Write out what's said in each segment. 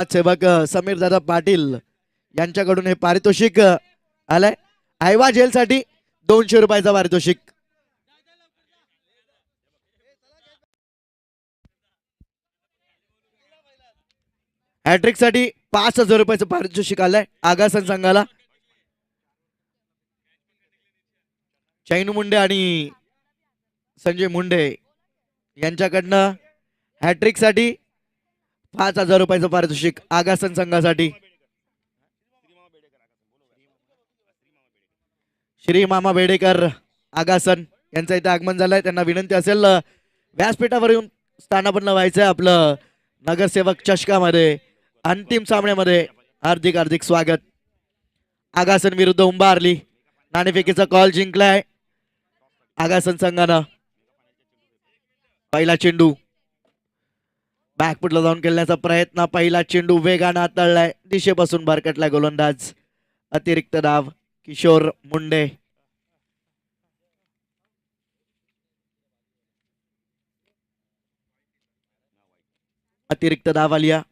सेवक समीर दादा पाटील यांच्याकडून हे पारितोषिक आलंय. आयवा जेल साठी 200 रुपयाचं पारितोषिक. हॅट्रिक साठी 5000 रुपयाचं पारितोषिक आलंय आगासन संघाला. चैनू मुंडे आणि संजय मुंडे यांच्याकडनं हॅट्रिक साठी 5000 रुपयाचं पारितोषिक आगासन संघासाठी. श्री मामा बेडेकर आगासन यांचं इथे आगमन झालंय. त्यांना विनंती असेल व्यासपीठावर येऊन स्थानापन्न व्हायचंय. आपलं नगरसेवक चषकामध्ये अंतिम सामन्यामध्ये हार्दिक हार्दिक स्वागत. आगासन विरुद्ध उंबारली नाणेफेकीचा कॉल जिंकलाय आगासन संघानं. पहिला चेंडू बॅकफुटला जाऊन खेळण्याचा प्रयत्न. पहिला चेंडू वेगानं हाताळलाय. दिशेपासून भरकटलाय गोलंदाज. अतिरिक्त धाव किशोर मुंडे. अतिरिक्त धाव आलिया.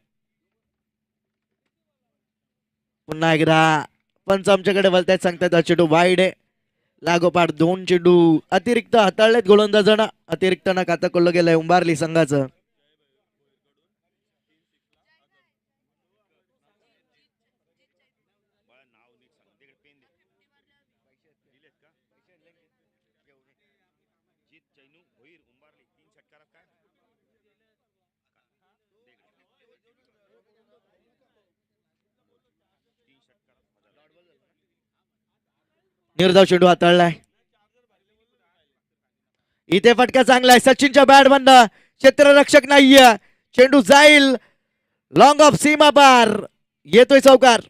पुन्हा एकदा पंच आमच्याकडे बोलतायत, सांगतायत चेंडू वाईड आहे. लागोपाठ 2 चेंडू अतिरिक्त हाताळलेत गोलंदाजांना. अतिरिक्त ना खाता कोल्लं गेलंय उंबारली संघाचं. निर्धाव चेंडू हाताळलाय. इथे फटका चांगला आहे सचिनच्या बॅट मधनं. क्षेत्ररक्षक नाहीये. चेंडू जाईल लॉंग ऑफ सीमा पार. येतोय चौकार.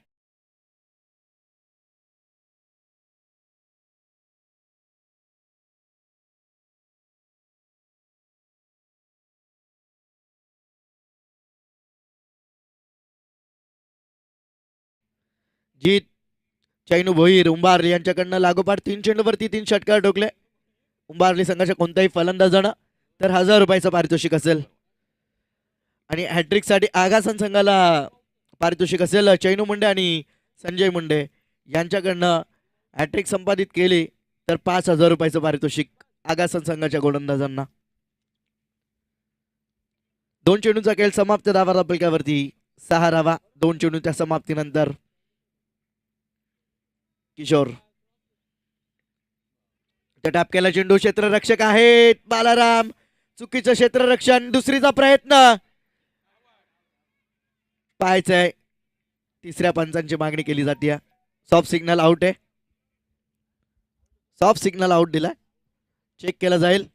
जीत चैनू भोईर उंबारली यांच्याकडनं लागोपाठ 3 चेंडूवरती 3 षटकार ठोकले. उंबारली संघाच्या कोणत्याही फलंदाजानं तर 1000 रुपयाचं पारितोषिक असेल. आणि हॅट्रिक साठी आगासन संघाला पारितोषिक असेल. चैनू मुंडे आणि संजय मुंडे यांच्याकडनं हॅट्रिक संपादित केली तर 5000 रुपयाचं पारितोषिक आगासन संघाच्या गोलंदाजांना. 2 चेंडूंचा खेळ समाप्त. धावा फलकावरती 6 धावा 2 चेंडूंच्या समाप्तीनंतर. किशोर टॅप केला चेंडू. क्षेत्ररक्षक आहेत बालाराम. चुकीचं क्षेत्ररक्षण. दुसरीचा प्रयत्न पाहायचंय. तिसऱ्या पंचांची मागणी केली जाते. सॉफ्ट सिग्नल आउट आहे. सॉफ्ट सिग्नल आउट दिलाय. चेक केला जाईल.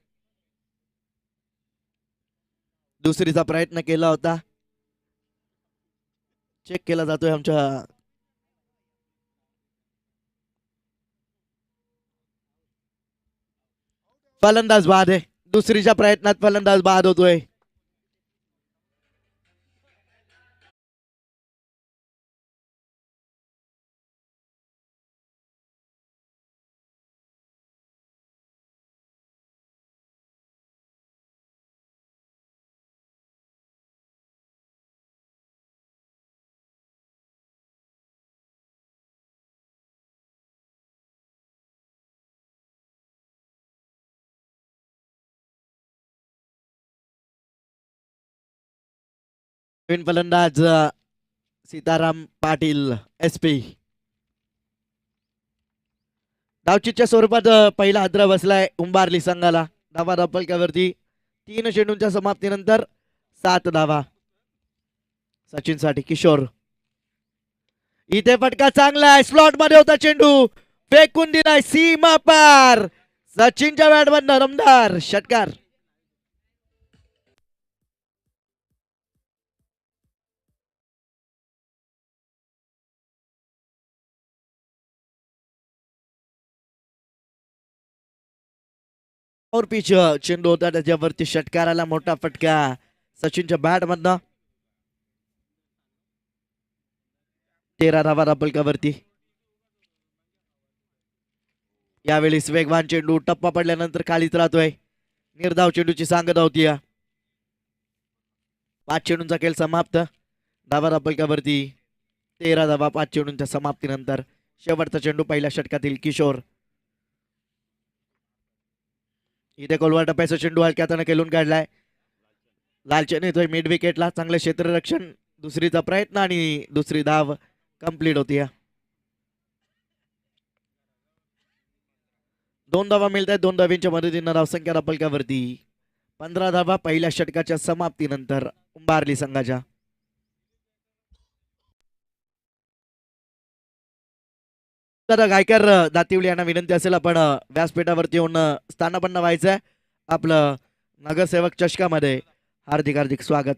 दुसरीचा प्रयत्न केला होता. चेक केला जातोय. आमच्या फलंदाज बाद आहे. दुसरीच्या प्रयत्नात फलंदाज बाद होतोय. फलंदाज सीताराम पाटील SP. धावचीच्या स्वरूपात पहिला हादरा बसलाय उंबारली संघाला. धावा फलकावरती 3 चेंडूंच्या समाप्तीनंतर 7 धावा. सचिन साठी किशोर. इथे फटका चांगला आहे. स्लॉट मध्ये होता चेंडू. फेकून दिलाय सीमा पार. सचिनच्या बॅट मधनं दमदार षटकार. और पिच चेंडू होता त्याच्यावरती षटकाराला मोठा फटका सचिनच्या बॅट मधनं. 13 धावा फलकावरती. यावेळेस वेगवान चेंडू टप्पा पडल्यानंतर खालीच राहतोय. निर्धाव चेंडूची सांगत होती. 5 चेंडूंचा खेळ समाप्त. धावा धापलकावरती 13 धावा 5 चेंडूंच्या समाप्तीनंतर. शेवटचा चेंडू पहिल्या षटकातील किशोर. इथे कोलवा टप्प्याचा चेंडू हलक्या हाताने खेळून काढलाय. लालचन येतोय मिड विकेटला. चांगलं क्षेत्ररक्षण. दुसरीचा प्रयत्न आणि दुसरी धाव कंप्लीट होती. 2 धावा मिळत आहेत. 2 धावींच्या मदतीनं धावसंख्या धापलकावरती 15 धावा पहिल्या षटकाच्या समाप्तीनंतर उंबारली संघाच्या. दादा गायकर दातिवली यांना विनंती असेल आपण व्यासपीठावरती येऊन स्थानापन्न व्हायचंय. आपलं नगरसेवक चषकामध्ये हार्दिक हार्दिक स्वागत.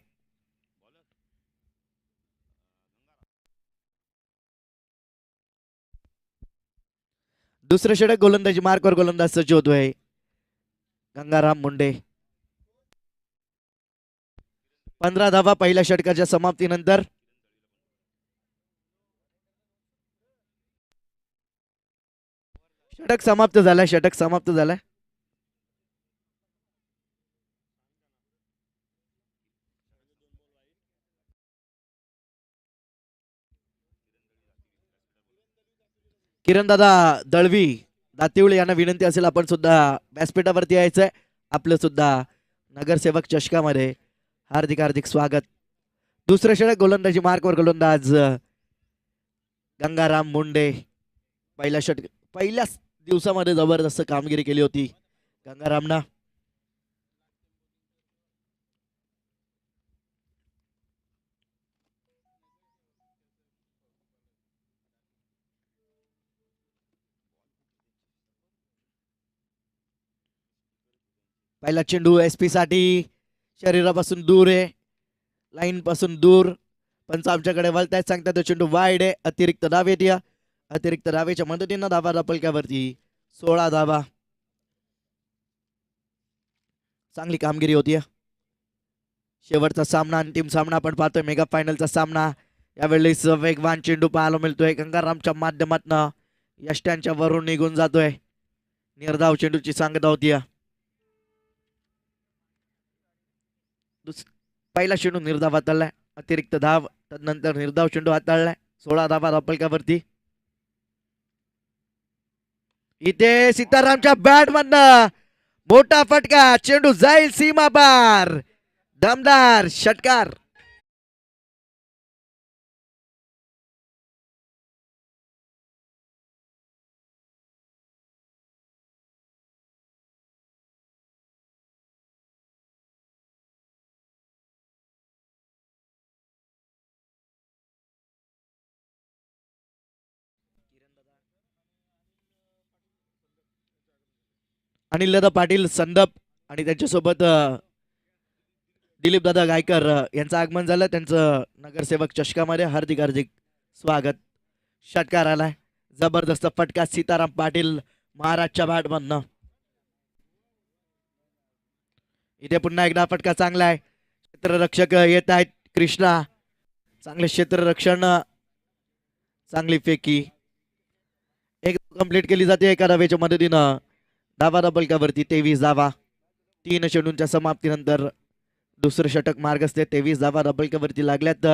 दुसरं षटक गोलंदाजी मार्कवर गोलंदाज सज्ज होतोय गंगाराम मुंडे. 15 धावा पहिल्या षटकाच्या समाप्तीनंतर. षटक समाप्त झालाय. षटक समाप्त झालाय. किरणदादा दळवी दातिवळे यांना विनंती असेल आपण सुद्धा व्यासपीठावरती यायचंय. आपलं सुद्धा नगरसेवक चषकामध्ये हार्दिक हार्दिक स्वागत. दुसरं षटक गोलंदाजी मार्कवर गोलंदाज गंगाराम मुंडे. पहिल्याच दिवसामध्ये जबरदस्त कामगिरी केली होती गंगारामना. पहिला चेंडू SP साठी शरीरापासून दूर आहे. लाईन पासून दूर. पंच आमच्याकडे वळतायत सांगतात तो चेंडू वाईड आहे. अतिरिक्त धाव येते. अतिरिक्त धावेच्या मदतीनं धावा धापलक्यावरती 16 धावा. चांगली कामगिरी होती. शेवटचा सामना अंतिम सामना आपण पाहतोय. मेगा फायनलचा सामना. यावेळेस वेगवान चेंडू पाहायला मिळतोय. गंगारामच्या माध्यमातून यष्ट्यांच्या वरून निघून जातोय. निर्धाव चेंडूची सांगता होती. पहिला चेंडू निर्धाव हाताळलाय. अतिरिक्त धाव. तदनंतर निर्धाव चेंडू हाताळलाय. 16 धावा धापलक्यावरती. इथे सीतारामच्या बॅट मधनं मोठा फटका. चेंडू जाईल सीमा पार. दमदार षटकार. अनिल दादा पाटील संदप आणि त्यांच्यासोबत दिलीप दादा गायकर यांचं आगमन झालं. त्यांचं नगरसेवक चषकामध्ये हार्दिक हार्दिक स्वागत. षटकार आलाय. जबरदस्त फटका सीताराम पाटील महाराजच्या बॅट मधनं. इथे पुन्हा एकदा फटका चांगला आहे. क्षेत्ररक्षक येत आहेत. कृष्णा चांगले क्षेत्ररक्षण. चांगली फेकी. एक कंप्लीट केली जाते एका धावेच्या मदतीनं. धावा धापलक्यावरती 23 धावा. 3 चेंडूंच्या समाप्तीनंतर दुसरं षटक मार्गस्थ. 23 धावा धापलक्यावरती लागल्यात.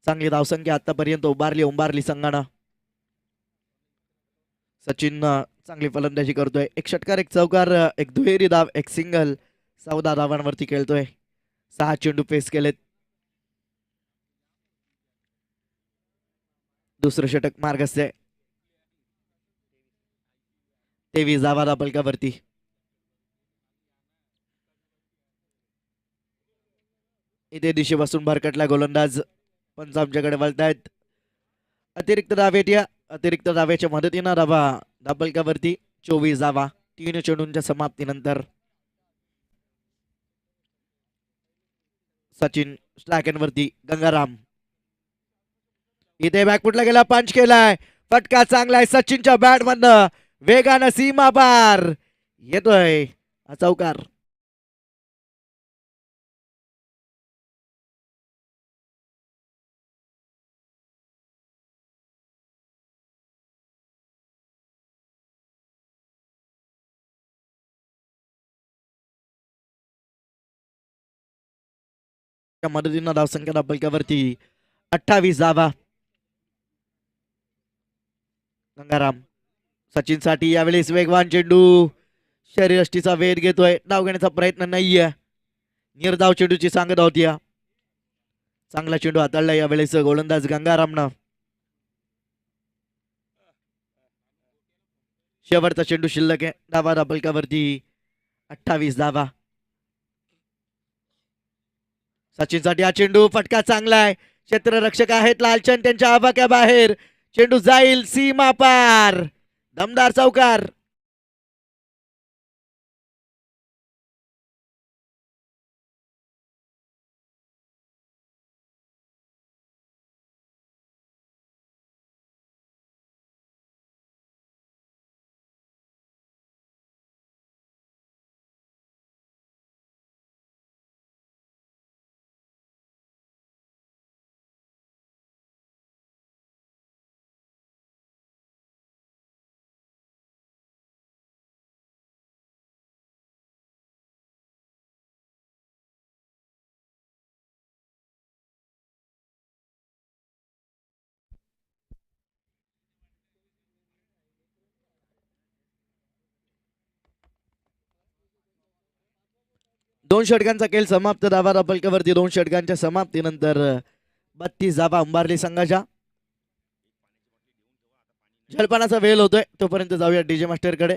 चांगली धावसंख्या आतापर्यंत उंबारली संघानं. सचिन चांगली फलंदाजी करतोय. एक षटकार एक चौकार एक दुहेरी धाव एक सिंगल. 14 धावांवरती खेळतोय. 6 चेंडू फेस केलेत. दुसरं षटक मार्गस्थ. 23 धावा धापलक्यावरती. इथे दिशेपासून भरकटला गोलंदाज. पंच आमच्याकडे वळतायत. अतिरिक्त धाव येते. अतिरिक्त धावेच्या मदतीनं धावा धापलक्यावरती 24 धावा 3 चेंडूंच्या समाप्तीनंतर. सचिन स्ट्रायकरवरती. गंगाराम इथे बॅकफुटला गेला. पंच केलाय. फटका चांगला आहे सचिनच्या बॅट मधनं. वेगानं सीमा पार येतोय चौकार. मदतीनं धावसंख्या धावपलकावरती 28 धावा. गंगाराम सचिनसाठी यावेळेस वेगवान चेंडू, शरीरयष्टीचा वेध घेतोय, धाव घेण्याचा प्रयत्न नाहीये. निर्धाव चेंडूची सांगत होती. चांगला चेंडू हाताळला यावेळेस गोलंदाज गंगारामनं. शेवटचा चेंडू शिल्लक आहे. धावा धावपलकावरती 28 धावा. सचिनसाठी हा चेंडू, फटका चांगला आहे. क्षेत्ररक्षक आहेत लालचंद, त्यांच्या आवाक्या बाहेर चेंडू जाईल सीमा पार. दमदार चौकार. दोन षटकांचा खेळ समाप्त. धावा धावपलकावरती 2 षटकांच्या समाप्तीनंतर 32 धावा अंबारली संघाच्या. जलपानाचा वेळ होतोय, तोपर्यंत जाऊया डीजे मास्टर कडे.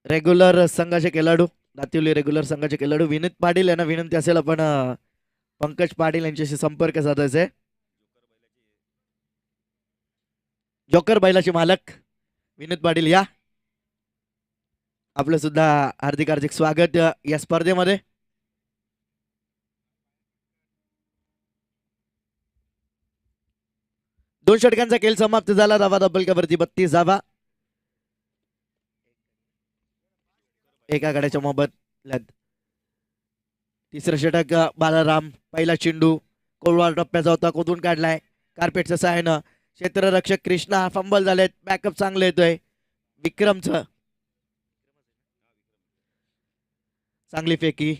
रेग्युलर संघाचे खेळाडू, दातिवली रेग्युलर संघाचे खेळाडू विनीत पाटील यांना विनंती असेल आपण पंकज पाटील यांच्याशी संपर्क साधायचा आहे. जोकर बैलाचे मालक विनीत पाटील या. आपलं सुद्धा हार्दिक हार्दिक स्वागत या स्पर्धेमध्ये. दोन षटकांचा खेळ समाप्त झाला. धावा धावपलकावरती 32 धावा. एका गड्याच्या मोबदल्यात तिसरं षटक. बालाराम, पहिला चेंडू कोलवार टप्प्याचा होता, कोदून काढलाय कार्पेटच्या सहाय्यानं. क्षेत्ररक्षक कृष्णा फंबल झालेत. बॅकअप चांगलं येतोय विक्रमचं. चांगली फेकी.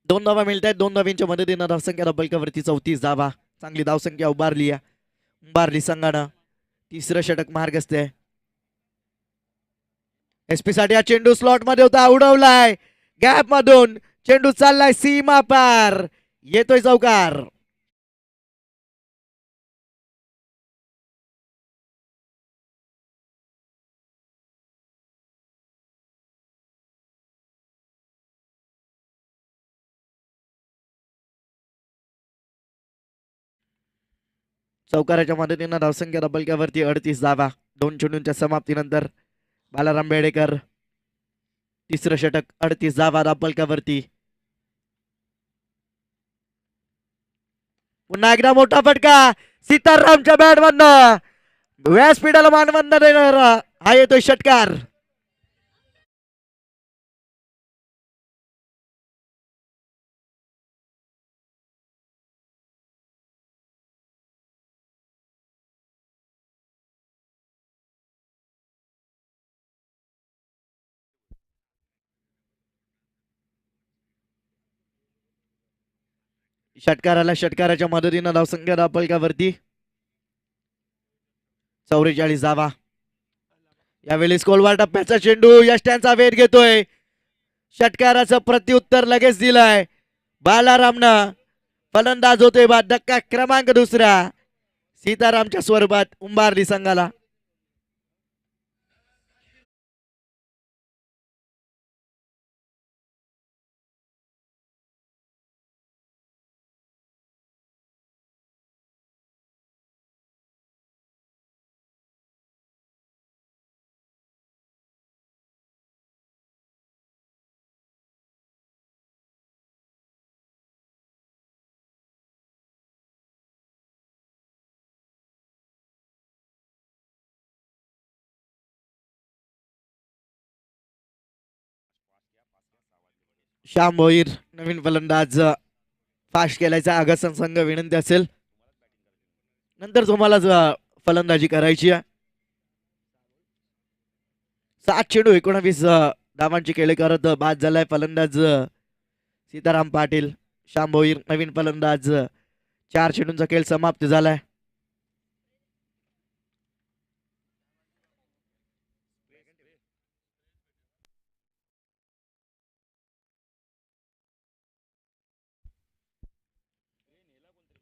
2 धावा मिळत आहेत. 2 धावींच्या मदतीनं धावसंख्या धावपलकावरती 34 धावा. चांगली धावसंख्या उभारली संघानं. तिसरं षटक मार्गस्थ आहे. एसपी साठी हा चेंडू स्लॉट मध्ये होता, उडवलाय गॅप मधून. चेंडू चाललाय सीमा पार, येतोय चौकार. चौकाराच्या मदतीनं धावसंख्या धावपलकावरती 38 धावा. 2 चेंडूंच्या समाप्तीनंतर बालाराम बेडेकर. तिसरं षटक 38 धावा धावपलकावरती. पुन्हा एकदा मोठा फटका सीतारामच्या बॅट मधनं. व्यासपीठाला मानवंदना देणारा हा येतोय षटकार. षटकाराच्या मदतीनं धावसंख्या धावपलकावरती 44 धावा. यावेळी कोलवार टप्प्याचा चेंडू यष्ट्यांचा वेध घेतोय. षटकाराचं प्रत्युत्तर लगेच दिलंय बालारामनं. फलंदाज होतोय बाद. धक्का क्रमांक 2 सीतारामच्या स्वरूपात उंबारली संघाला. श्याम भोईर नवीन फलंदाज फास्ट केलायचा आगसन संघ विनंती असेल नंतर तुम्हाला फलंदाजी करायची आहे 7 चेंडू 19 धावांची खेळी करत बाद झालाय फलंदाज सीताराम पाटील श्याम भोईर नवीन फलंदाज 4 चेंडूंचा खेळ समाप्त झालाय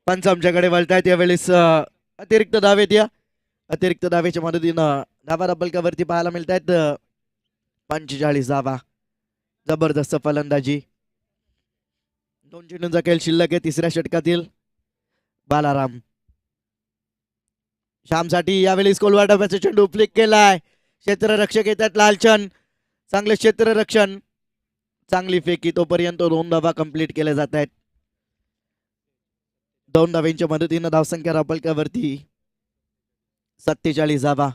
पंच आमच्याकडे वळतायत यावेळेस अतिरिक्त धावेत या अतिरिक्त धावेच्या मदतीनं धावा डबलकावरती पाहायला मिळत आहेत 45 धावा जबरदस्त फलंदाजी 2 चेंडूंचा खेळ शिल्लक आहे तिसऱ्या षटकातील बालाराम श्यामसाठी यावेळी कोलवा डब्याचा चेंडू फ्लिक केलाय क्षेत्ररक्षक येतात लालचंद चांगले क्षेत्ररक्षण चांगली फेकी तोपर्यंत 2 धावा कंप्लीट केल्या जात आहेत 2 धाव्यांच्या मदतीनं धावसंख्या रापलकावरती 47 धावा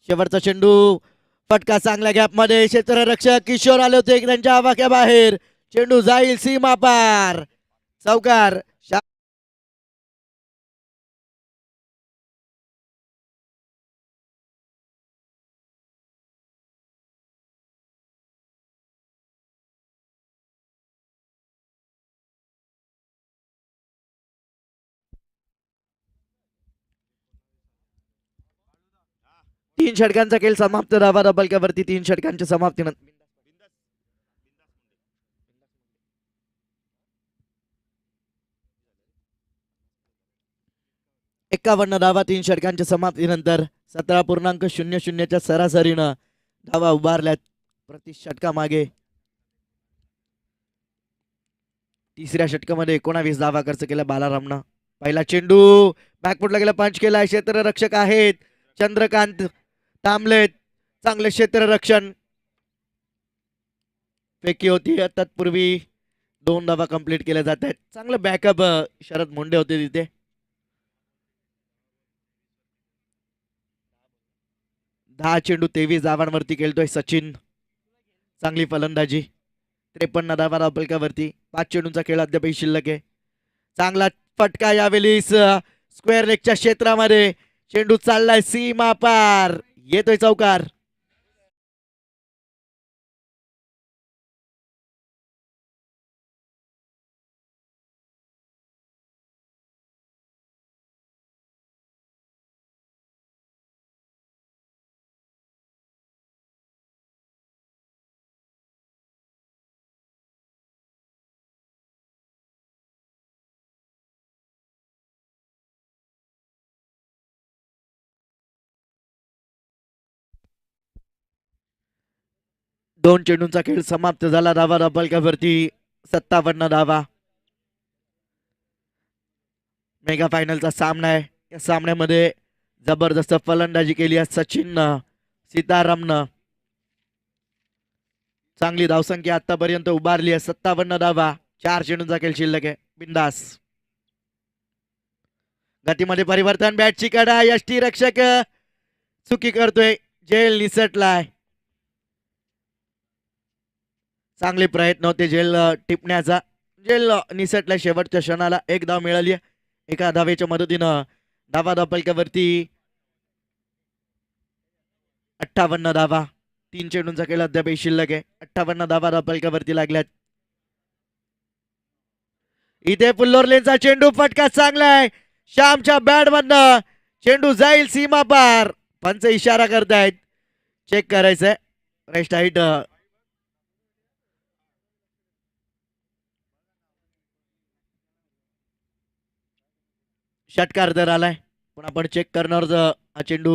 शेवटचा चेंडू फटका चांगल्या गॅप मध्ये क्षेत्ररक्षक किशोर आले होते त्यांच्या आवाक्या बाहेर चेंडू जाईल सीमा पार चौकार 3 षटकांचा खेळ समाप्त धावा डबलक्यावरती 3 षटकांच्या समाप्तीनंतर 51 धावा 3 षटकांच्या समाप्तीनंतर 17.00च्या सरासरीनं धावा उभारल्यात प्रति षटकामागे तिसऱ्या षटकामध्ये 19 धावा खर्च केला बालारामनं पहिला चेंडू बॅकफुटला गेला पंच केला क्षेत्ररक्षक आहेत चंद्रकांत थांबलेत चांगले क्षेत्ररक्षण फेकी होती तत्पूर्वी 2 धावा कंप्लीट केल्या जात आहेत चांगलं बॅकअप शरद मुंडे होते तिथे 10 चेंडू 23 धावांवरती खेळतोय सचिन चांगली फलंदाजी 53 धावा रापलकावरती 5 चेंडूंचा खेळ अद्यापही शिल्लक आहे चांगला फटका यावेळी स्क्वेअर लेगच्या क्षेत्रामध्ये चेंडू चाललाय सीमा पार येतोय चौकार दोन चेंडूंचा खेळ समाप्त झाला धावा डबलकावरती 57 धावा मेगा फायनलचा सामना आहे या सामन्यामध्ये जबरदस्त फलंदाजी केली आहे सचिन सीतारामनं चांगली धावसंख्या आतापर्यंत उभारली आहे 57 धावा 4 चेंडूंचा खेळ शिल्लक आहे बिंदास गतीमध्ये परिवर्तन बॅटची कडा यष्टी रक्षक चुकी करतोय जेल निसटलाय चांगले प्रयत्न होते जेल टिपण्याचा जेल निसटलाय शेवटच्या क्षणाला एक धाव मिळाली एका धावेच्या मदतीनं धावा धापलक्यावरती 58 धावा 3 चेंडूंचा खेळ अद्याप शिल्लक आहे 58 धावा धापलक्यावरती लागल्यात इथे पुल्लोरलेनचा चेंडू फटका चांगला आहे श्यामच्या बॅट मधनं चेंडू जाईल सीमा पार पंच इशारा करतायत चेक करायचंय रेस्ट हाईट षटकार दर आलाय पण आपण चेक करणार हा चेंडू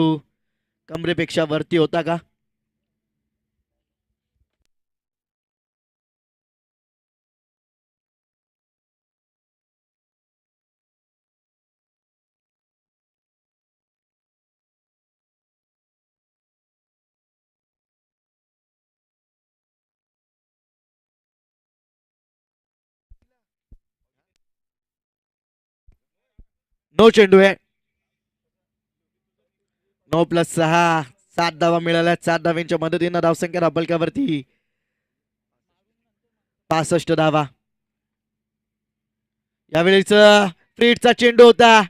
कमरेपेक्षा वरती होता का नो चेंडू आहे. 9+6 7 धावा मिळाल्या. 7 धाव्यांच्या मदतीनं धावसंख्या धाबलकावरती 65 धावा. यावेळीच फ्रीडचा चेंडू होता.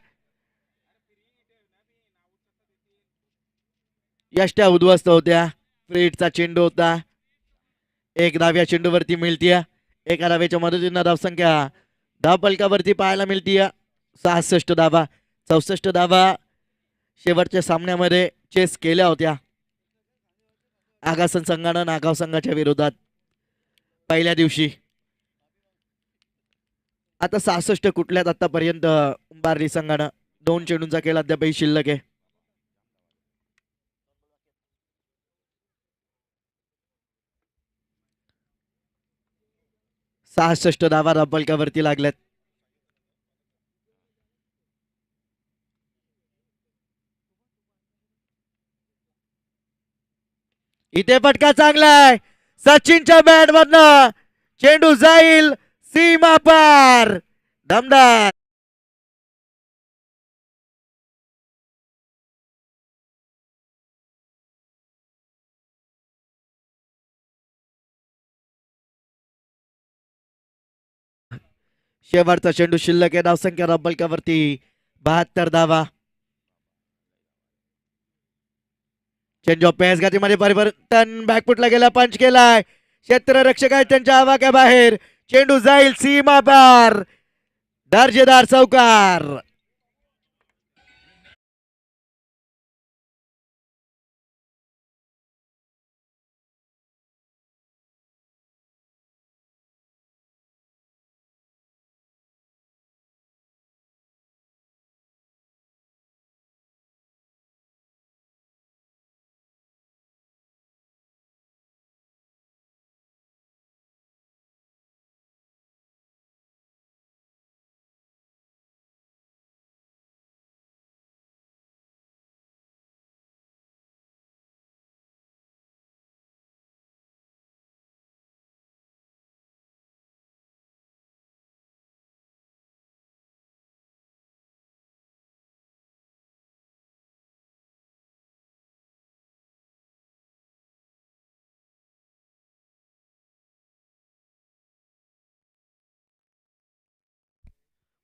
यष्ट्या उद्ध्वस्त होत्या. फ्रीडचा चेंडू होता. एक धाव या चेंडूवरती मिळतीय. एका धावेच्या मदतीनं धावसंख्या धावपलकावरती पाहायला मिळतीय 66 धावा. 64 धावा शेवटच्या सामन्यामध्ये चेस केल्या होत्या आगासन संघानं नागाव संघाच्या विरोधात पहिल्या दिवशी. आता 66 कुठल्यात आतापर्यंत उंबारली संघानं 2 चेंडूंचा खेळ अद्यापही शिल्लक आहे. सहासष्ट धावा धाबलकावरती लागल्यात. इथे फटका चांगलाय. सचिनच्या बॅट मधनं चेंडू जाईल सीमा पार. दमदार. शेवटचा चेंडू शिल्लक आहे. धावसंख्या धाबलकावरती 72 धावा. चेंज ऑफ पेस गतीमध्ये परिवर्तन. बॅकफुटला गेला. पंच केलाय. क्षेत्ररक्षक आहेत त्यांच्या आवाक्याबाहेर. चेंडू जाईल सीमा पार. दर्जेदार चौकार.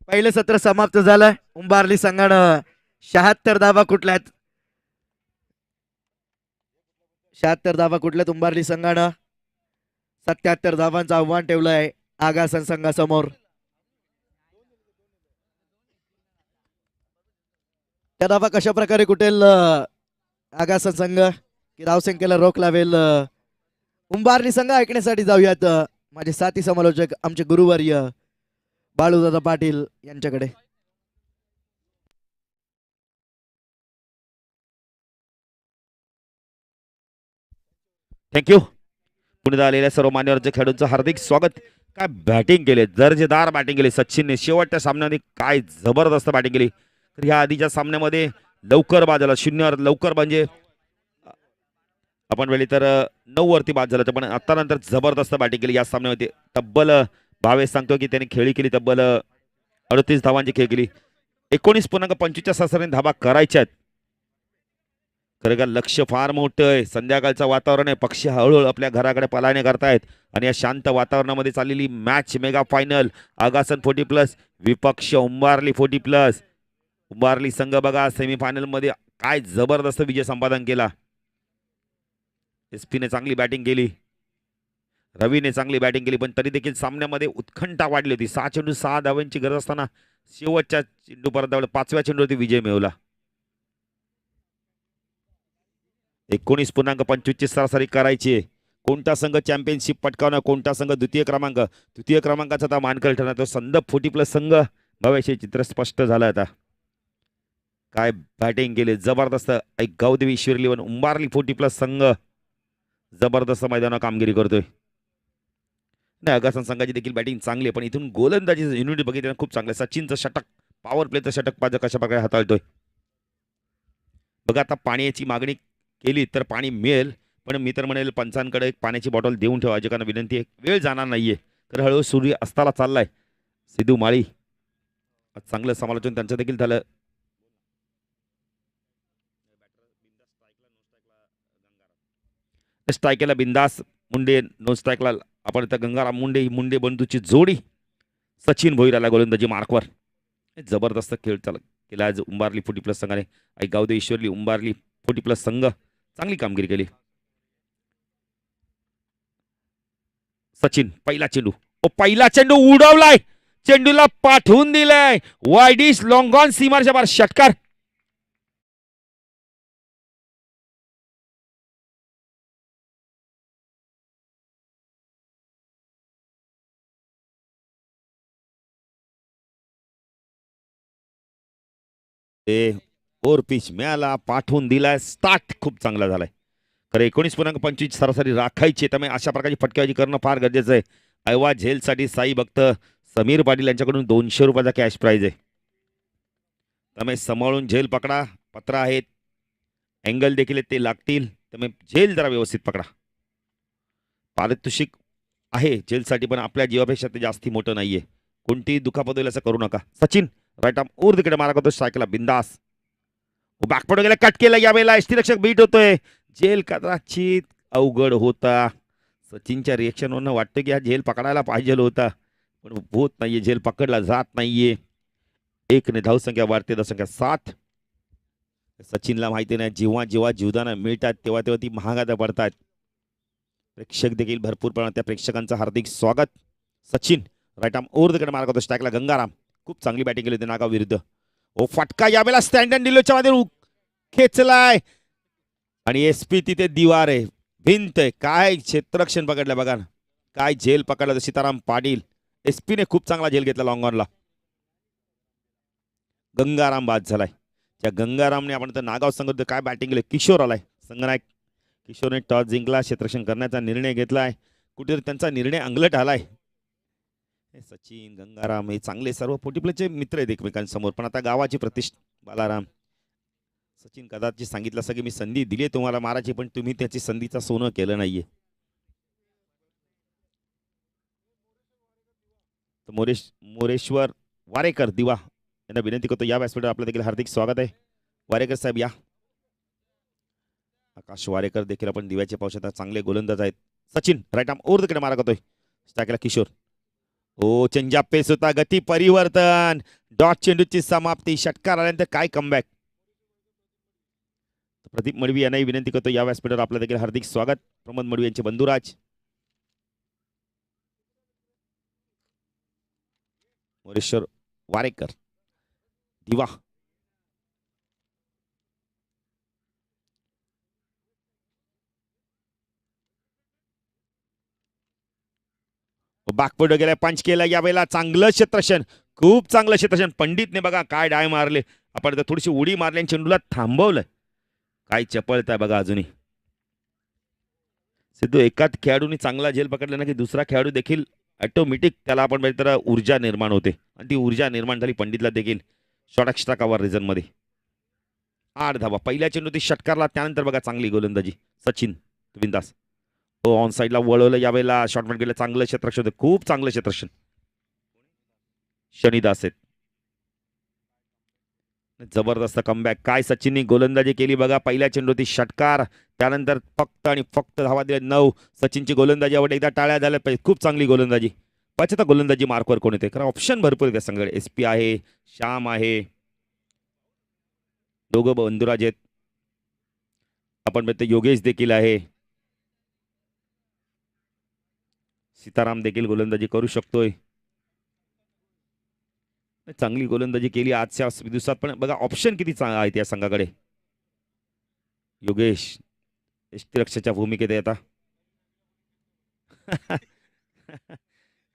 पहिलं सत्र समाप्त झालं. उंबारली संघानं 76 धावा कुठल्यात. 76 धावा कुठल्यात उंबारली संघानं 77 धावांचं आव्हान ठेवलंय आगासन संघासमोर. त्या धावा कशा प्रकारे कुठेल आगासन संघ की धावसंख्येला रोख लावेल उंबारली संघ ऐकण्यासाठी जाऊयात माझे साथी समालोचक आमचे गुरुवर्य बाळूदादा पाटील यांच्याकडे. थँक्यू. पुण्यात आलेल्या सर्व मान्यवरच्या खेळाडूंचं हार्दिक स्वागत. काय बॅटिंग केले, दर्जेदार बॅटिंग केली सचिनने. शेवटच्या सामन्यामध्ये काय जबरदस्त बॅटिंग केली. तर ह्या आधीच्या सामन्यामध्ये लवकर बाद झाला 0 लवकर, म्हणजे आपण वेळी तर 9 वरती बाद झाला, पण आता नंतर जबरदस्त बॅटिंग केली या सामन्यामध्ये. तब्बल भावेश सांगतो की त्यांनी खेळी केली तब्बल 38 धावांची खेळ केली. 19.25 सरासरीने धावा करायच्या आहेत. खरं का लक्ष फार मोठं आहे. संध्याकाळचं वातावरण आहे. पक्षी हळूहळू आपल्या घराकडे पलायने करतायत आणि या शांत वातावरणामध्ये चाललेली मॅच मेगा फायनल आगासन 40+ विपक्ष उंबारली 40+. उंबारली संघ बघा सेमीफायनल मध्ये काय जबरदस्त विजय संपादन केला. एसपीने चांगली बॅटिंग केली, रवीने चांगली बॅटिंग केली, पण तरी देखील सामन्यामध्ये उत्कंठा वाढली होती. 6 चेंडू 6 धावांची गरज असताना शेवटच्या चेंडू परत 5व्या चेंडूवरती विजय मिळवला. 19.25 सरासरी करायची. कोणता संघ चॅम्पियनशिप पटकावणार, कोणता संघ द्वितीय क्रमांकाचा आता मानकरी ठरणार तो संदप 40+ संघ. भविष्य चित्र स्पष्ट झालं. आता काय बॅटिंग केली जबरदस्त. एक गावदेवी ईश्वरी लेवन उंबारली 40+ संघ जबरदस्त मैदानावर कामगिरी करतोय. नाही आगासन संघाची देखील बॅटिंग चांगली आहे, पण इथून गोलंदाजी युनिट बघितलं खूप चांगलं. सचिनचं षटक, पॉवर प्लेचं षटक पाहिजे कशा प्रकारे हाताळतोय बघा. आता पाण्याची मागणी केली तर पाणी मिळेल, पण मी तर म्हणेल पंचांकडे एक पाण्याची बॉटल देऊन ठेवा. अजकांना विनंती आहे, वेळ जाणार नाहीये. तर हळूहळू सूर्य अस्ताला चाललाय. सिद्धू माळी आज चांगलं समालोचन त्यांचं देखील झालं. स्ट्रायकेला बिंदास मुंडे, नो स्ट्राईकला आपण इथं गंगाराम मुंडे, ही मुंडे बंधूची जोडी. सचिन भोईराला गोलंदाजी मार्कवर. जबरदस्त खेळ केला आज उंबारली 40+ संघाने. आई गावदे ईश्वरली उंबारली 40+ संघ चांगली कामगिरी केली. सचिन पहिला चेंडू, पहिला चेंडू उडवलाय, चेंडूला पाठवून दिलाय वायडिश लॉंग ऑन सीमारच्या बाहेर षटकार. ओर पिच मिळाला, पाठवून दिलाय, स्टार्ट खूप चांगला झालाय. खरं 19.25 सरासरी राखायची, त्यामुळे अशा प्रकारची फटकेबाजी करणं फार गरजेचं आहे. ऐवा झेलसाठी साई भक्त समीर पाटील यांच्याकडून 200 रुपयाचा कॅश प्राइज आहे. त्यामुळे सांभाळून झेल पकडा. पत्र आहेत, अँगल देखील आहेत, ते लागतील, त्यामुळे झेल जरा व्यवस्थित पकडा. पारितोषिक आहे झेलसाठी, पण आपल्या जीवापेक्षा ते जास्ती मोठं नाहीये. कोणतीही दुखापत होईल असं करू नका. सचिन राईट आर्म ओर तिकडे मारा करतो, सायकलला बिंदास बॅकपड गेला, कट केला, यावेळेला यष्टीरक्षक बीट होतोय. झेल कदाचित अवघड होता. सचिनच्या रिएक्शनवरनं वाटतं की हा झेल पकडायला पाहिजे होता, पण होत नाहीये, झेल पकडला जात नाहीये. 1 ने धावसंख्या वाढते, धावसंख्या 7. सचिनला माहिती नाही, जेव्हा जेव्हा जीवदानं मिळतात तेव्हा तेव्हा ती महागात पडतात. प्रेक्षक देखील भरपूर प्रमाणात, त्या प्रेक्षकांचं हार्दिक स्वागत. सचिन राईट आर्म ओर तिकडे मारा करतो, स्ट्राईकला गंगाराम. खूप चांगली बॅटिंग केली होती नागाव विरुद्ध. ओ फटका यावेळेला स्टँड अँड डिलोच्या मध्ये खेचलाय, आणि एसपी तिथे दिवार आहे, भिंत आहे. काय क्षेत्ररक्षण पकडलं बघा ना, काय झेल पकडलं सीताराम पाटील. एसपीने खूप चांगला झेल घेतला लॉंग ऑनला. गंगाराम बाद झालाय. त्या गंगारामने आपण तर नागाव संघ काय बॅटिंग केली. किशोर आलाय संघनायक. किशोरने टॉस जिंकला, क्षेत्ररक्षण करण्याचा निर्णय घेतलाय. कुठेतरी त्यांचा निर्णय अंगलट आलाय. सचिन गंगाराम हे चांगले सर्व 40+ मित्र आहेत एकमेकांसमोर, पण आता गावाची प्रतिष्ठा. बालाराम सचिन कदाचित सांगितलं असं की मी संधी दिली तुम्हाला मारायची, पण तुम्ही त्याची संधीचा सोनं केलं नाहीये. मोरेश्वर वारेकर दिवा यांना विनंती करतो, या व्यासपीठावर आपलं देखील हार्दिक स्वागत आहे. वारेकर साहेब या. आकाश वारेकर देखील आपण दिव्याचे पाहू शकता, चांगले गोलंदाज आहेत. सचिन राईट आर्म ओर तिकडे मारा करतोय, स्ट्राईकला किशोर. ओ चेंजअप पेस होता, गती परिवर्तन, डॉट चेंडूची समाप्ती, षटकार आल्यानंतर काय कमबॅक. प्रदीप मडवी यांनाही विनंती करतो, या व्यासपीठावर आपलं देखील हार्दिक स्वागत. प्रमोद मडवी यांचे बंधुराज. मोरेश्वर वारेकर दिवा. बॅकवर्ड गेला, पंच केला, यावेळेला चांगलं क्षेत्ररक्षण, खूप चांगलं क्षेत्ररक्षण. पंडितने बघा काय डाय मारले, आपण थोडीशी उडी मारली आणि चेंडूला थांबवलं. काय चपळताय बघा अजूनही. सिद्धू, एकाच खेळाडूने चांगला झेल पकडला ना की दुसरा खेळाडू देखील ऑटोमॅटिक त्याला आपण तर ऊर्जा निर्माण होते, आणि ती ऊर्जा निर्माण झाली पंडितला देखील. शॉर्ट एक्स्ट्रा कव्हर रिझन मध्ये 8 धावा. पहिल्या चेंडू ती षटकारला, त्यानंतर बघा चांगली गोलंदाजी सचिन बिंदास. ऑन साईडला वळवलं, यावेळेला शॉर्टमॅट गेलं, चांगलं क्षेत्ररक्षण होतं, खूप चांगलं क्षेत्ररक्षण. शनिदास आहेत. जबरदस्त कमबॅक, काय सचिनने गोलंदाजी केली बघा. पहिल्या चेंडू ती षटकार, त्यानंतर फक्त आणि फक्त धावा दिल्या 9. सचिनची गोलंदाजी आवड, एकदा टाळ्या झाल्या पाहिजे, खूप चांगली गोलंदाजी. पाहिजे गोलंदाजी मार्कवर कोण येते, कारण ऑप्शन भरपूर आहे त्या संघाकडे. एसपी आहे, श्याम आहे, दोघं बंधुराज आहेत. आपण बघतो योगेश देखील आहे, सीताराम देखील गोलंदाजी करू शकतोय. चांगली गोलंदाजी केली आजच्या दिवसात, पण बघा ऑप्शन किती आहेत या संघाकडे. योगेश यष्टीरक्षकाच्या भूमिकेत आहे आता.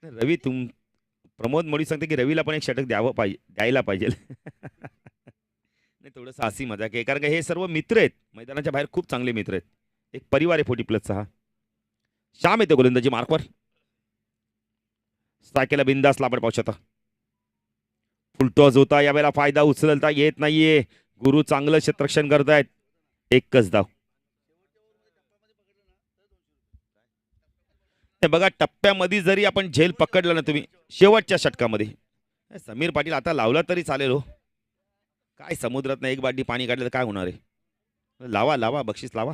रवी प्रमोद मोडी सांगते की रवीला पण एक षटक द्यायला पाहिजे. नाही, थोडंसं हसी मजाक आहे, कारण हे सर्व मित्र आहेत, मैदानाच्या बाहेर खूप चांगले मित्र आहेत. एक परिवार आहे 40+चा हा. श्याम येतो गोलंदाजी मार्कवर, स्ट्रायकेला बिंदासला आपण पाहू शकता. फुलटॉस होता, यावेळेला फायदा उचलता येत नाहीये. गुरु चांगलं क्षेत्ररक्षण करतायत. एकच धाव. बघा टप्प्यामध्ये जरी आपण झेल पकडला ना तुम्ही, शेवटच्या षटकामध्ये समीर पाटील आता लावला तरी चालेल हो. काय समुद्रात एक बाटली पाणी काढलं तर काय होणार आहे. लावा लावा बक्षीस लावा.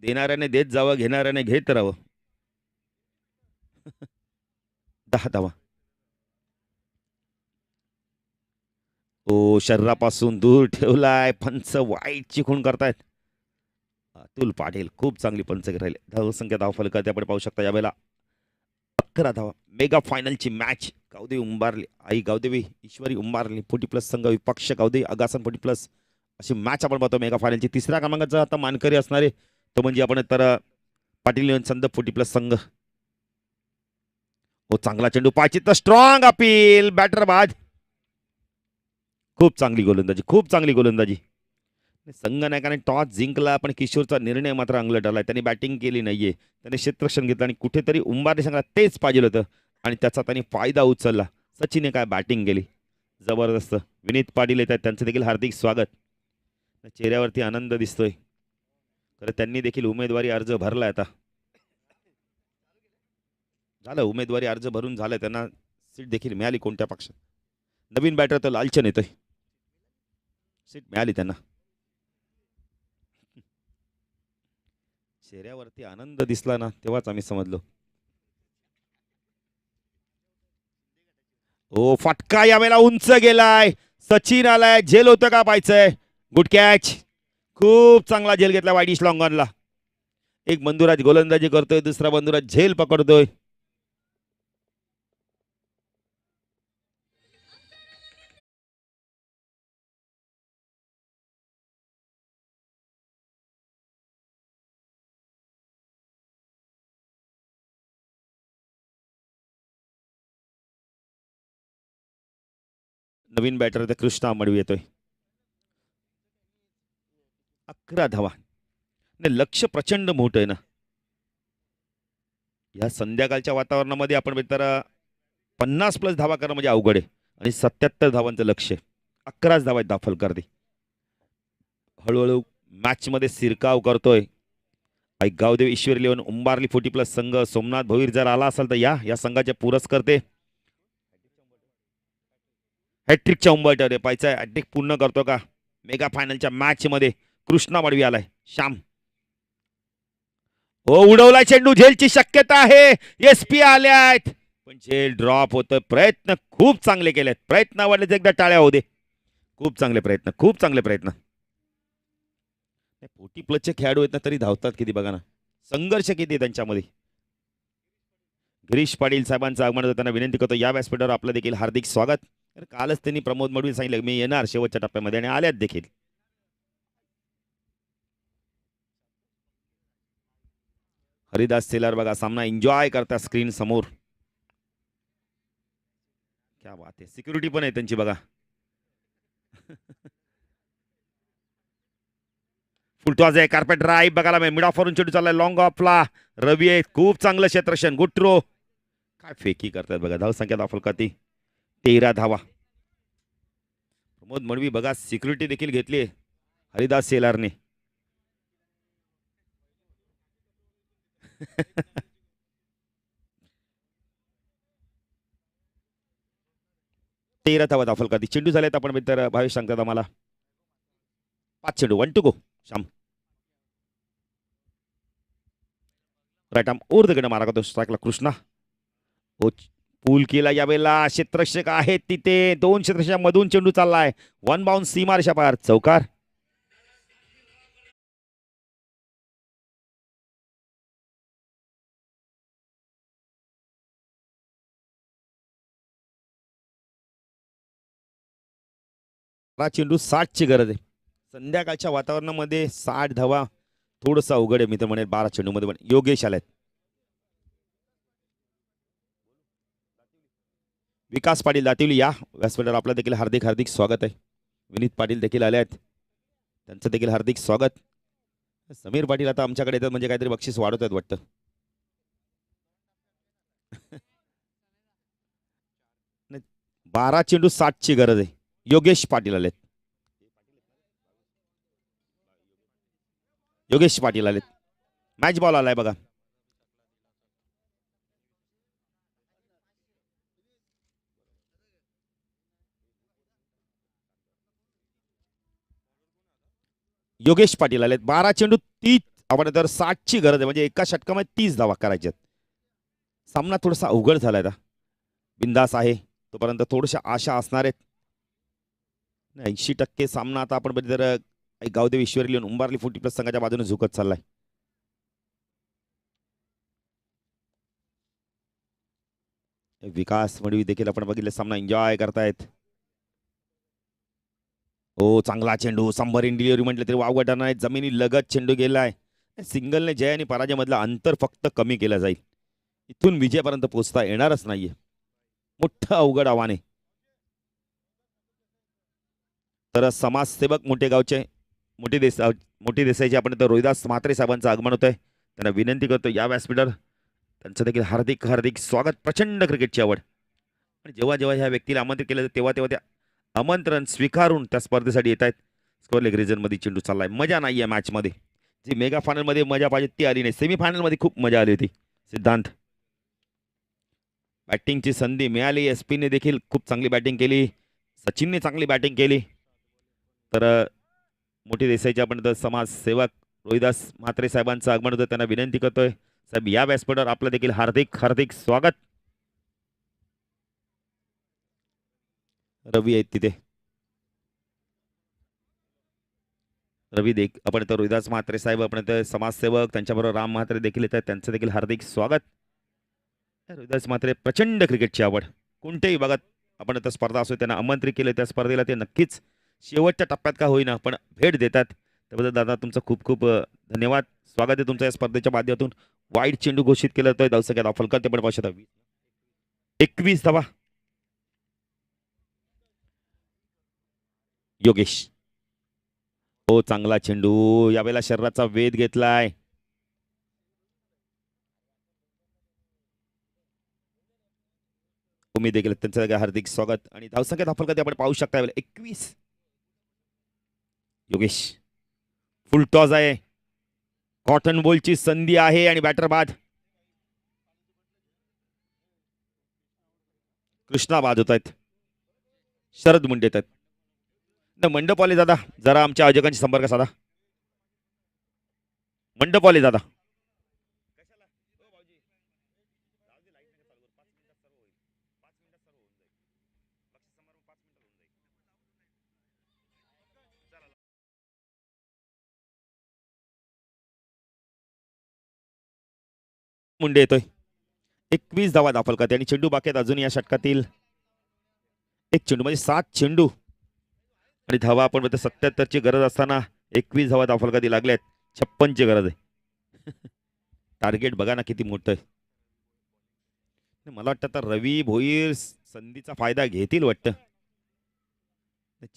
देणाऱ्याने देत जावं, घेणाऱ्याने घेत राहावं. 10 धावा. तो शरीरापासून दूर ठेवलाय. पंच वाईट चिखून करतायत. अतुल पाटील खूप चांगली पंच राहिले. धावसंख्या धाव फलकात आपण पाहू शकता यावेळेला 11 धावा. मेगा फायनलची मॅच गावदेवी उंबारली, आई गावदेवी ईश्वरी उंबारली 40+ संघ विपक्ष गावदेवी अगासन 40+ अशी मॅच आपण पाहतो मेगा फायनलची. तिसऱ्या क्रमांकाचा आता मानकरी असणारे तो म्हणजे आपण तर पाटील संघ 40+ संघ. हो चांगला चेंडू पाहिजे तर स्ट्रॉंग अपील बॅटर बाद. खूप चांगली गोलंदाजी, खूप चांगली गोलंदाजी. संघनायकाने टॉस जिंकला पण किशोरचा निर्णय मात्र अंगलट आलाय. त्यांनी बॅटिंग केली नाहीये, त्याने क्षेत्ररक्षण घेतलं आणि कुठेतरी उंबारली संघाला तेच पाहिजे होतं आणि त्याचा त्यांनी फायदा उचलला. सचिनने काय बॅटिंग केली जबरदस्त. विनीत पाटील येत आहेत, त्यांचं देखील हार्दिक स्वागत. चेहऱ्यावरती आनंद दिसतोय. तर त्यांनी देखील उमेदवारी अर्ज भरला. आता झालं उमेदवारी अर्ज भरून झालं, त्यांना सीट देखील मिळाली. कोणत्या पक्षात नवीन बॅटर तर लालचन येतोय, सीट मिळाली त्यांना. चेहऱ्यावरती आनंद दिसला ना तेव्हाच आम्ही समजलो. ओ फटका यावेळेला उंच गेलाय. सचिन आलाय, झेल होतं का पाहायचंय. गुड कॅच, खूप चांगला झेल घेतला वाईडिश लॉंगॉनला. एक बंधुराज गोलंदाजी करतोय, दुसरा बंधुराज झेल पकडतोय. नवीन बॅटर तर कृष्णा मडवी येतोय. 11 धावा. लक्ष प्रचंड मोठं आहे ना या संध्याकाळच्या वातावरणामध्ये. आपण तर 50+ धावा करणं म्हणजे अवघड आहे आणि 77 धावांचं लक्ष. 11 धावा दाखल करते. हळूहळू मॅच मध्ये शिरकाव करतोय गावदेव ईश्वरी 11 उंबारली 40+ संघ. सोमनाथ भोईर जर आला असेल तर या संघाचे पुरस्कर्ते. हॅट्रिकच्या उंबरठ्यावर पाहायचं हॅट्रिक पूर्ण करतो का मेगा फायनलच्या मॅच मध्ये. कृष्णा मडवी आलाय. श्याम हो उडवलाय चेंडू, झेलची शक्यता आहे. SP आल्यात पण झेल ड्रॉप होतोय. प्रयत्न खूप चांगले केलेत, प्रयत्नावर एकदा टाळ्या होऊ दे. खूप चांगले प्रयत्न, खूप चांगले प्रयत्न. 40+ खेळाडू आहेत ना तरी धावतात किती बघा ना, संघर्ष किती त्यांच्यामध्ये. गिरीश पाटील साहेबांचं आगमन होतं, त्यांना विनंती करतो या व्यासपीठावर आपलं देखील हार्दिक स्वागत. तर कालच त्यांनी प्रमोद मडवी सांगितलं मी येणार शेवटच्या टप्प्यामध्ये आणि आल्यात देखील. हरिदास सेलार बघा सामना एन्जॉय करता स्क्रीन समोर. क्या बात आहे, सिक्युरिटी पण आहे त्यांची बघा. फुलटॉस आहे, कार्पेट ड्राईव्ह बघायला मिड ऑफ वरून चेंडू चाललाय लॉंग ऑफला. रवी आहे, खूप चांगलं क्षेत्ररक्षण. Good throw. काय फेकी करतात बघा. धाव संख्या दाखल करते 13 धावा. प्रमोद मडवी बघा सिक्युरिटी देखील घेतली हरिदास सेलारने. तेरा धावा दाखल करते. चेंडू झालेत आपण मित्र भावेश सांगतात आम्हाला 5 चेंडू. 1 to go. Shyam right arm over the गड मारा करतो स्ट्राईकला कृष्णा. पूल केला यावेळेला. क्षेत्ररक्षक आहेत तिथे, 2 क्षेत्ररक्षकांमधून चेंडू चाललाय. 1 बाउंड सीमारेषा पार. चौकार. चेंडू 60 ची गरज आहे. संध्याकाळच्या वातावरणामध्ये 60 धावा थोडंसं अवघड आहे. मी तर म्हणेल 12 चेंडू मध्ये पण. योगेश आलाय. विकास पाटील दातिवली या व्यासपीठावर आपलं देखील हार्दिक हार्दिक स्वागत आहे. विनीत पाटील देखील आले आहेत, त्यांचं देखील हार्दिक स्वागत. समीर पाटील आता आमच्याकडे येतात म्हणजे काहीतरी बक्षीस वाढवत आहेत वाटतं. नाही, 12 चेंडू 60 ची गरज आहे. योगेश पाटील आलेत. योगेश पाटील आलेत. मॅच बॉल आलाय बघा. योगेश पाटील आलेत. 12 चेंडू 30 आपण तर 60ची गरज आहे, म्हणजे एका षटकामध्ये 30 धावा करायच्यात. सामना थोडासा अवघड झालाय आता. बिंदास आहे तोपर्यंत थोड्याशा आशा असणार आहेत. 80% सामना आता आपण बघितलं तर गावदेव ईश्वरी लिहून उंबारली 40+ संघाच्या बाजूने झुकत चाललाय. विकास मडवी देखील आपण बघितलं सामना एन्जॉय करतायत. हो चांगला चेंडू, संभरीन डिलिव्हरी म्हटलं तरी वावगटा नाही, जमिनी लगत चेंडू गेलाय. सिंगलने जय आणि पराजय मधलं अंतर फक्त कमी केलं जाईल. इथून विजयापर्यंत पोहोचता येणारच नाहीये. मोठं अवघड आव्हान आहे. तर समाजसेवक मोठे गावचे मोठी देसाईचे आपण तर रोहिदास म्हात्रे साहेबांचं आगमन होत आहे. त्यांना विनंती करतो या व्यासपीठावर त्यांचं देखील हार्दिक हार्दिक स्वागत. प्रचंड क्रिकेटची आवड आणि जेव्हा जेव्हा ह्या व्यक्तीला आमंत्रित केलं तेव्हा तेव्हा त्या आमंत्रण स्वीकारून त्या स्पर्धेसाठी येत आहेत. स्कोअर लेग मध्ये चेंडू चाललाय. मजा नाही आहे मॅचमध्ये. जी मेगा फायनलमध्ये मजा पाहिजे ती आली नाही. सेमीफायनलमध्ये खूप मजा आली होती. सिद्धांत बॅटिंगची संधी मिळाली. एसपीने देखील खूप चांगली बॅटिंग केली. सचिनने चांगली बॅटिंग केली. तर मोठी देसाईचे आपण तर समाजसेवक रोहिदास म्हात्रे साहेबांचं आगमन होतं. त्यांना विनंती करतोय साहेब या व्यासपीठावर आपलं देखील हार्दिक हार्दिक स्वागत. रवी आहेत तिथे. रवी आपण तर रोहिदास म्हात्रे साहेब आपण तर समाजसेवक त्यांच्याबरोबर राम म्हात्रे देखील येतात. त्यांचं देखील हार्दिक स्वागत. रोहिदास म्हात्रे प्रचंड क्रिकेटची आवड. कोणत्याही भागात आपण आता स्पर्धा असो त्यांना आमंत्रित केले त्या स्पर्धेला ते नक्कीच शेवटच्या टप्प्यात का होईना पण भेट देतात. त्याबद्दल दादा तुमचं खूप खूप धन्यवाद. स्वागत आहे तुमचं या स्पर्धेच्या माध्यमातून. वाईट चेंडू घोषित केलं जातोय धावसंख्या फलकर ते पण पाहू शकता 21 धावा. योगेश हो चांगला चेंडू यावेळेला शरीराचा वेध घेतलाय. तुम्ही देखील त्यांचं हार्दिक स्वागत आणि धावसंख्या दाखल आपण पाहू शकता 21. योगेश फुल टॉस आहे. कॉटन बॉलची संधी आहे आणि बॅटर बाद. कृष्णा बाद होत आहेत. शरद मुंडे येत आहेत. मंडपवाले दादा जरा आमच्या आयोजकांशी संपर्क साधा. मंडपवाले दादा मुंडे येतोय. 21 धावा दाखल करते आणि चेंडू बाकी आहेत अजून या षटकातील. एक चेंडू म्हणजे 7 चेंडू आणि धावा आपण 77ची गरज असताना 21 धावा दाखल करते लागल्यात. 56ची गरज आहे. टार्गेट बघा ना किती मोठं आहे. मला वाटतं आता रवी भोईर संधीचा फायदा घेतील वाटतं.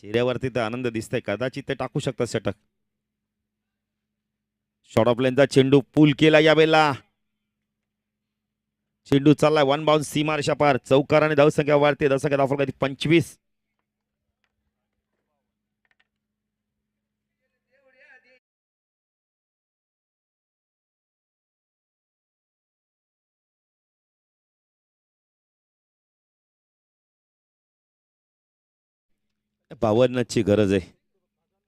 चेहऱ्यावरती तर आनंद दिसतंय. कदाचित ते टाकू शकतात षटक. शॉर्ट ऑफ लेनचा चेंडू पूल केला यावेळेला. चेंडू चाललाय वन बाउन्स सीमारेषा पार. चौकाराने धावसंख्या वाढते. धावसंख्या दाखल करते 25. बावन्नची गरज आहे.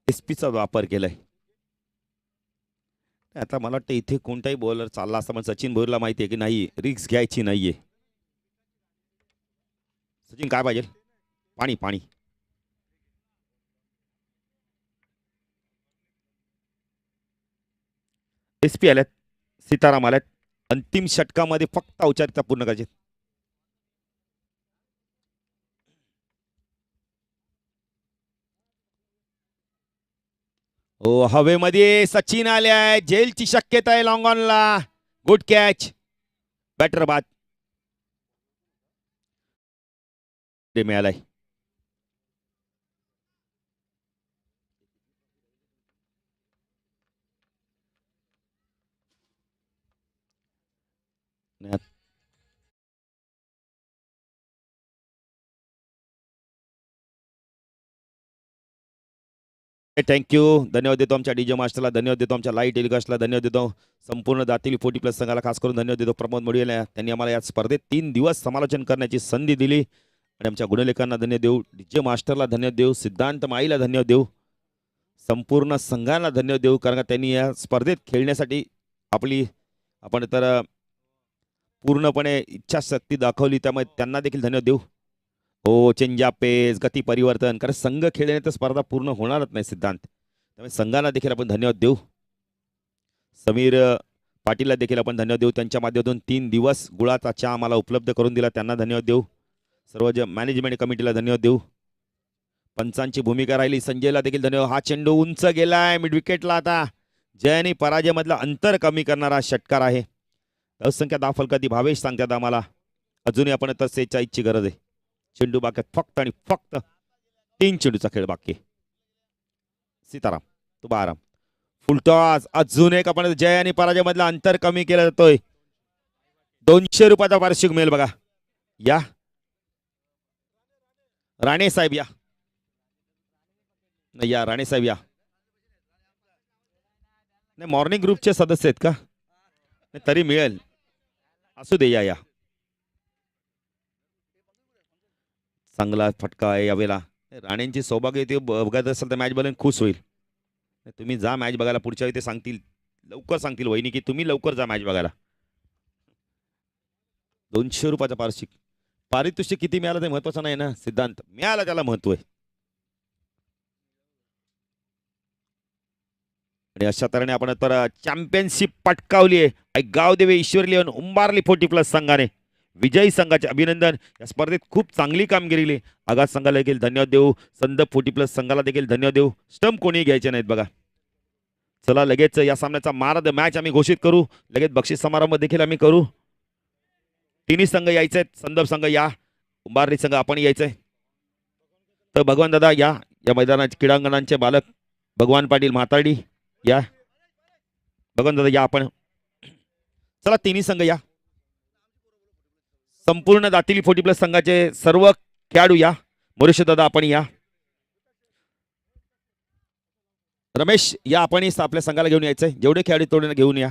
एसपीचा वापर केलाय. आता मला वाटतं इथे कोणताही बॉलर चालला असता पण सचिन भोईरला माहिती आहे की नाही रिक्स घ्यायची नाहीये. सचिन काय पाहिजे? पाणी पाणी. एसपी आल्यात. सीताराम आल्यात. अंतिम षटकामध्ये फक्त औपचारिकता पूर्ण करायची. हो हवेमध्ये सचिन आले. जेलची शक्यता आहे लॉंग ऑनला. Good catch. बॅटर बाद. ते मिळालाय. थँक्यू. धन्यवाद देतो आमच्या डीजे मास्टरला. धन्यवाद देतो आमच्या लाईव्ह टेलिकास्टला. धन्यवाद देतो संपूर्ण दातील 40+ संघाला खास करून धन्यवाद देतो. प्रमोद मोडीला त्यांनी आम्हाला या स्पर्धेत 3 दिवस समालोचन करण्याची संधी दिली आणि आमच्या गुणलेखांना धन्यवाद देऊ. डीजे मास्टरला धन्यवाद देऊ. सिद्धांत माईला धन्यवाद देऊ. संपूर्ण संघाला धन्यवाद देऊ, कारण का त्यांनी या स्पर्धेत खेळण्यासाठी आपण तर पूर्णपणे इच्छाशक्ती दाखवली, त्यामुळे त्यांना देखील धन्यवाद देऊ. हो, चेंज ऑफ पेस, गती परिवर्तन, कारण संघ खेळल्याने तर स्पर्धा पूर्ण होणारच नाही सिद्धांत, त्यामुळे संघाला देखील आपण धन्यवाद देऊ. समीर पाटीलला देखील आपण धन्यवाद देऊ, त्यांच्या माध्यमातून 3 दिवस गुळाचा चहा आम्हाला उपलब्ध करून दिला, त्यांना धन्यवाद देऊ. सर्व मॅनेजमेंट कमिटीला धन्यवाद देऊ. पंचांची भूमिका राहिली, संजयला देखील धन्यवाद. हा चेंडू उंच गेलाय मिड विकेटला. आता जय आणि पराजयमधलं अंतर कमी करणारा षटकार आहे. धावसंख्या 10 फलकाती भावेश सांगतात आम्हाला अजूनही आपण तर 46ची गरज आहे. चेंडू बाकी फक्त आणि फक्त 3 चेंडूचा खेळ बाकी. सीताराम तुबाराम फुलटॉस. अजून एक आपण जय आणि पराजय मधला अंतर कमी केला जातोय. 200 रुपयाचा वार्षिक मिळेल बघा. या राणे साहेब या, नाही या राणे साहेब या. नाही मॉर्निंग ग्रुपचे सदस्य आहेत का? नाही तरी मिळेल, असू दे. या चांगला फटका आहे यावेळेला. राणेंची सौभाग्य ते बघत असेल तर मॅच बघून खुश होईल. तुम्ही जा मॅच बघायला, पुढच्या वेळी ते सांगतील, लवकर सांगतील वहिनी की तुम्ही लवकर जा मॅच बघायला. 200 रुपयाचा वार्षिक. पारितोषिक किती मिळालं ते महत्वाचं नाही ना सिद्धांत, मिळाला त्याला महत्व आहे. आणि अशा तऱ्हेने आपण तर चॅम्पियनशिप पटकावली आहे. गावदेवे ईश्वरी लेवन उंबारली 40+ संघाने. विजयी संघाचे अभिनंदन. या स्पर्धेत खूप चांगली कामगिरी केली. आगाज संघाला देखील धन्यवाद देऊ. संदप 40+ संघाला देखील धन्यवाद देऊ. स्टंप कोणी घ्यायचे नाहीत बघा. चला लगेच या सामन्याचा मान ऑफ द मॅच आम्ही घोषित करू. लगेच बक्षीस समारंभ देखील आम्ही करू. तिन्ही संघ यायचे आहेत. संदप संघ या, उंबारली संघ आपण यायचंय. तर भगवान दादा या मैदानाचे क्रीडांगणांचे बालक भगवान पाटील म्हाताडी या. भगवान दादा या आपण. चला तिन्ही संघ या. संपूर्ण दातिली 40+ संघाचे सर्व खेळाडू या. मोरेश दादा आपण या. रमेश या, आपण आपल्या संघाला घेऊन यायचंय. जेवढे खेळाडू तेवढे घेऊन या.